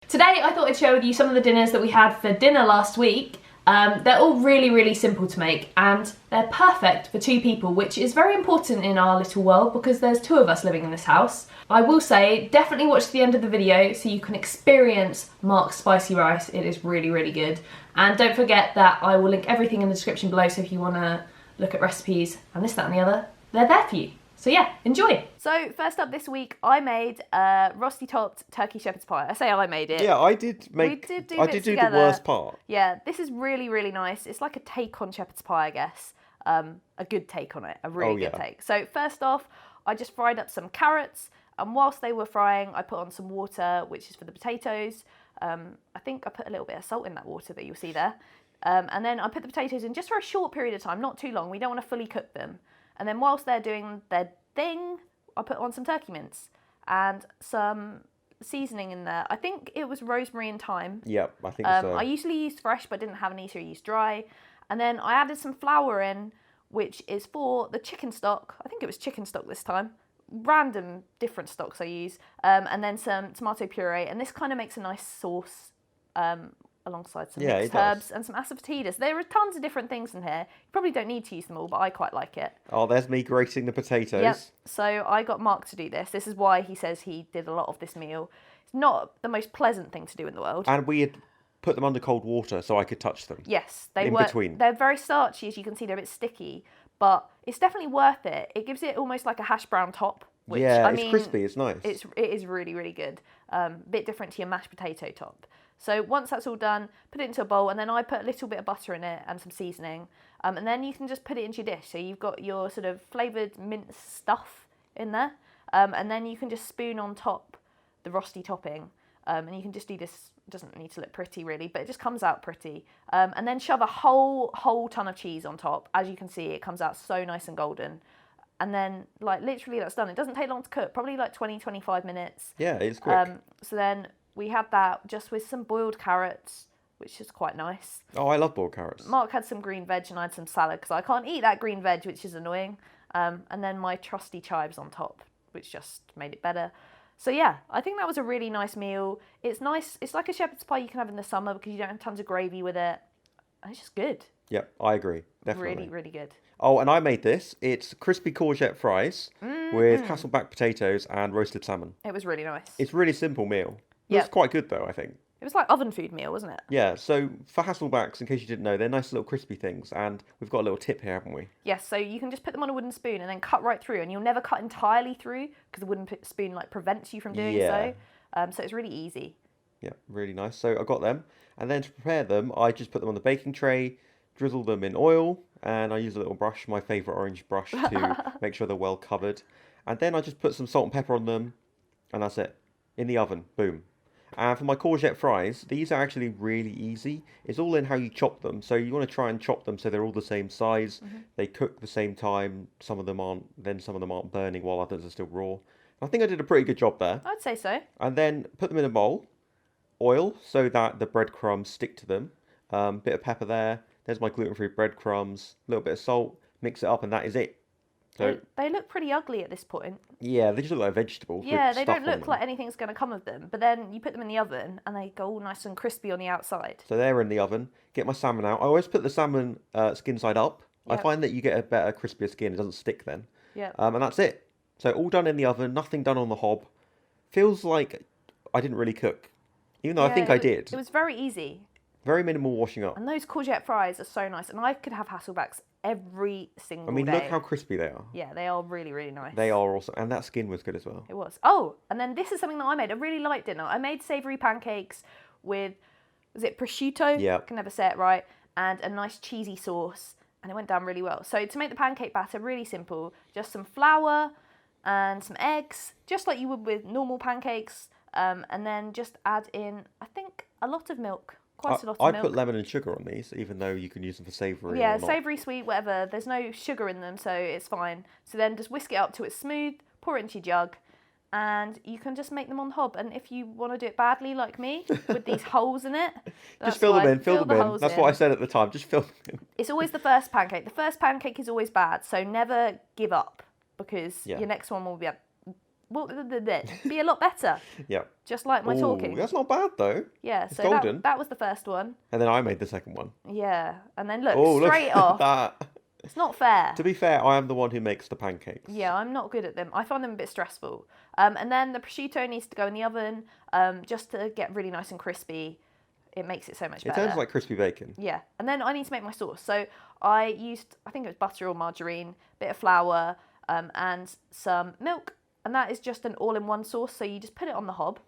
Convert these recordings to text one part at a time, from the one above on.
Today I thought I'd share with you some of the dinners that we had for dinner last week. They're all really simple to make and they're perfect for two people, which is very important in our little world because there's two of us living in this house. I will say, definitely watch to the end of the video so you can experience Mark's spicy rice. It is really good. And don't forget that I will link everything in the description below, so if you want to look at recipes and this, that and the other, they're there for you. So yeah, enjoy. So first up this week, I made a rusty topped turkey shepherd's pie. I say I made it. Yeah, I did make. I did do the worst part. Yeah, this is really nice. It's like a take on shepherd's pie, I guess. A good take on it, a really good take. So first off, I just fried up some carrots, and whilst they were frying, I put on some water, which is for the potatoes. I think I put a little bit of salt in that water that you'll see there. And then I put the potatoes in just for a short period of time, not too long. We don't want to fully cook them. And then whilst they're doing their thing, I put on some turkey mince and some seasoning in there. I think it was rosemary and thyme. Yep, I think so. I usually use fresh, but didn't have any, so I used dry. And then I added some flour in, which is for the chicken stock. I think it was chicken stock this time. Random different stocks I use. And then some tomato puree. And this kind of makes a nice sauce alongside some mixed herbs and some asafoetida. There are tons of different things in here. You probably don't need to use them all, but I quite like it. Oh, there's me grating the potatoes. Yep. So I got Mark to do this. This is why he says he did a lot of this meal. It's not the most pleasant thing to do in the world. And we had put them under cold water so I could touch them. Yes, they were. Between. They're very starchy, as you can see. They're a bit sticky, but it's definitely worth it. It gives it almost like a hash brown top. Which, yeah, I it's mean, crispy. It's nice. It is really good. Bit different to your mashed potato top. So once that's all done, put it into a bowl, and then I put a little bit of butter in it and some seasoning. And then you can just put it into your dish. So you've got your sort of flavoured mince stuff in there. And then you can just spoon on top the rusty topping. And you can just do this. It doesn't need to look pretty really, but it just comes out pretty. And then shove a whole ton of cheese on top. As you can see, it comes out so nice and golden. And then, like, literally that's done. It doesn't take long to cook, probably like 20-25 minutes. Yeah, it's quick. So then we had that just with some boiled carrots, which is quite nice. Oh, I love boiled carrots. Mark had some green veg and I had some salad because I can't eat that green veg, which is annoying. And then my trusty chives on top, which just made it better. So yeah, I think that was a really nice meal. It's nice. It's like a shepherd's pie you can have in the summer because you don't have tons of gravy with it. And it's just good. Yep, I agree. Definitely. Really good. Oh, and I made this. It's crispy courgette fries with Hassleback potatoes and roasted salmon. It was really nice. It's a really simple meal. It's quite good though, I think. It was like oven food meal, wasn't it? Yeah, so for Hasselbacks, in case you didn't know, they're nice little crispy things, and we've got a little tip here, haven't we? Yes, so you can just put them on a wooden spoon and then cut right through, and you'll never cut entirely through because the wooden spoon like prevents you from doing so. So it's really easy. Yeah, really nice. So I got them, and then to prepare them, I just put them on the baking tray, drizzle them in oil, and I use a little brush, my favourite orange brush, to make sure they're well covered. And then I just put some salt and pepper on them, and that's it. In the oven, boom. And for my courgette fries, these are actually really easy. It's all in how you chop them. So you want to try and chop them so they're all the same size. They cook the same time. Some of them aren't burning while others are still raw. I think I did a pretty good job there. I'd say so. And then put them in a bowl. Oil so that the breadcrumbs stick to them. Bit of pepper there. There's my gluten-free breadcrumbs. A little bit of salt. Mix it up and that is it. So, they look pretty ugly at this point. Yeah, they just look like vegetables. Yeah, they don't look like anything's going to come of them. But then you put them in the oven and they go all nice and crispy on the outside. So they're in the oven. Get my salmon out. I always put the salmon skin side up. Yep. I find that you get a better, crispier skin. It doesn't stick then. Yeah. And that's it. So all done in the oven. Nothing done on the hob. Feels like I didn't really cook. Even though I think I did. It was very easy. Very minimal washing up. And those courgette fries are so nice. And I could have Hassleback's every single day. I mean, look how crispy they are. Yeah, they are really nice. They are awesome. And that skin was good as well. It was. Oh, and then this is something that I made. A really light dinner. I made savoury pancakes with, was it prosciutto? Yeah. I can never say it right. And a nice cheesy sauce. And it went down really well. So to make the pancake batter, really simple. Just some flour and some eggs. Just like you would with normal pancakes. And then just add in, I think, a lot of milk. Quite a lot of milk. I put lemon and sugar on these, even though you can use them for savoury. Yeah, or not. savoury, sweet, whatever. There's no sugar in them, so it's fine. So then just whisk it up till it's smooth, pour it into your jug, and you can just make them on the hob. And if you want to do it badly like me, with these holes in it, just fill them in, fill them in. That's what I said at the time, just fill them in. It's always the first pancake. The first pancake is always bad, so never give up, because your next one will be be a lot better. Yeah. Just like my Ooh, talking. that's not bad though. Yeah, It's so golden. that was the first one. And then I made the second one. Yeah, and then look, Oh, straight look off. at that. It's not fair. To be fair, I am the one who makes the pancakes. Yeah, I'm not good at them. I find them a bit stressful. And then the prosciutto needs to go in the oven just to get really nice and crispy. It makes it so much better. It turns like crispy bacon. Yeah, and then I need to make my sauce. So I used, I think it was butter or margarine, bit of flour, and some milk. And that is just an all-in-one sauce. So you just put it on the hob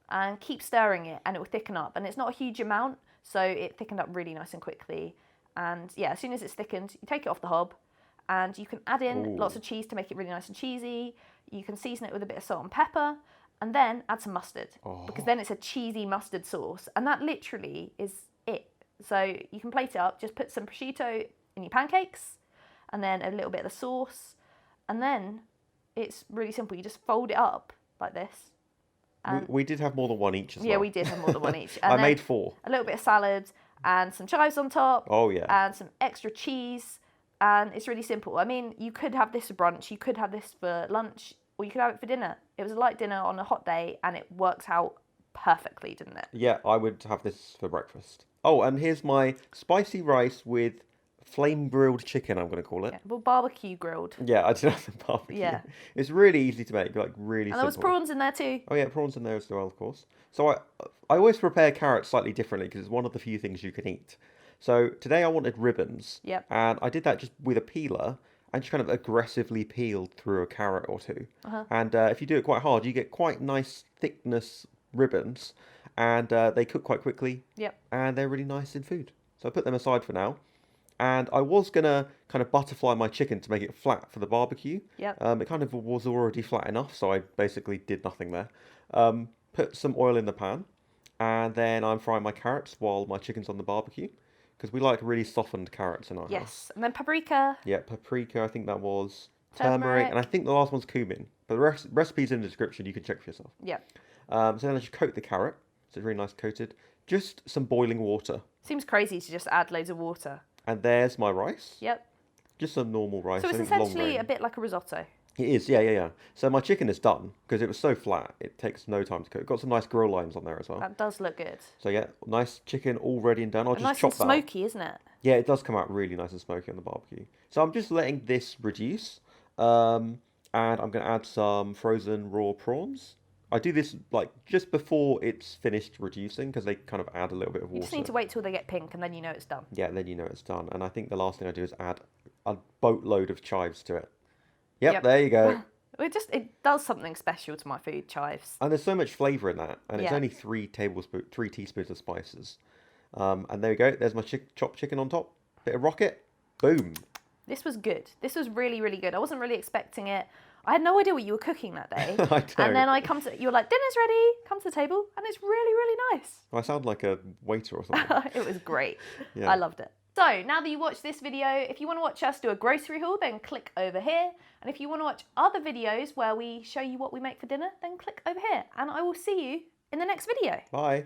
and keep stirring it and it will thicken up. And it's not a huge amount, so it thickened up really nice and quickly. And yeah, as soon as it's thickened, you take it off the hob and you can add in lots of cheese to make it really nice and cheesy. You can season it with a bit of salt and pepper and then add some mustard because then it's a cheesy mustard sauce. And that literally is it. So you can plate it up, just put some prosciutto in your pancakes and then a little bit of the sauce. And then it's really simple. You just fold it up like this. We did have more than one each as well. Yeah, we did have more than one each. And I made 4. A little bit of salad and some chives on top. Oh, yeah. And some extra cheese. And it's really simple. I mean, you could have this for brunch, you could have this for lunch, or you could have it for dinner. It was a light dinner on a hot day, and it works out perfectly, didn't it? Yeah, I would have this for breakfast. Oh, and here's my spicy rice with flame grilled chicken, I'm going to call it. Yeah, well, barbecue grilled. Yeah, I did have the barbecue. Yeah. It's really easy to make, like really simple. And there was prawns in there too. Oh yeah, prawns in there as well, of course. So I always prepare carrots slightly differently because it's one of the few things you can eat. So today I wanted ribbons. Yep. And I did that just with a peeler and just kind of aggressively peeled through a carrot or two. And if you do it quite hard, you get quite nice thickness ribbons, and they cook quite quickly. Yep. And they're really nice in food. So I put them aside for now. And I was going to kind of butterfly my chicken to make it flat for the barbecue. Yep. It kind of was already flat enough, so I basically did nothing there. Put some oil in the pan, and then I'm frying my carrots while my chicken's on the barbecue, because we like really softened carrots in our house. Yes, and then paprika. Yeah, paprika, I think that was Turmeric. and I think the last one's cumin. But the recipe's in the description, you can check for yourself. Yeah. So then I just coat the carrot, so it's really nice coated. Just some boiling water. Seems crazy to just add loads of water. And there's my rice. Yep. Just some normal rice. So it's I think long essentially grain. a bit like a risotto. It is, yeah. So my chicken is done because it was so flat. It takes no time to cook. Got some nice grill lines on there as well. That does look good. So yeah, nice chicken all ready and done. I'll And just nice chop and that up. smoky, isn't it? Yeah, it does come out really nice and smoky on the barbecue. So I'm just letting this reduce, and I'm going to add some frozen raw prawns. I do this like just before it's finished reducing because they kind of add a little bit of water. You just need to wait till they get pink and then you know it's done. Yeah, then you know it's done. And I think the last thing I do is add a boatload of chives to it. Yep. There you go. It does something special to my food, chives. And there's so much flavour in that, and it's Yeah. only 3 teaspoons of spices. And there we go. There's my chopped chicken on top. Bit of rocket. Boom. This was good. This was really, really good. I wasn't really expecting it. I had no idea what you were cooking that day. I don't. And then you were like, dinner's ready, come to the table, and it's really, really nice. I sound like a waiter or something. It was great. Yeah. I loved it. So now that you watched this video, if you want to watch us do a grocery haul, then click over here. And if you want to watch other videos where we show you what we make for dinner, then click over here. And I will see you in the next video. Bye.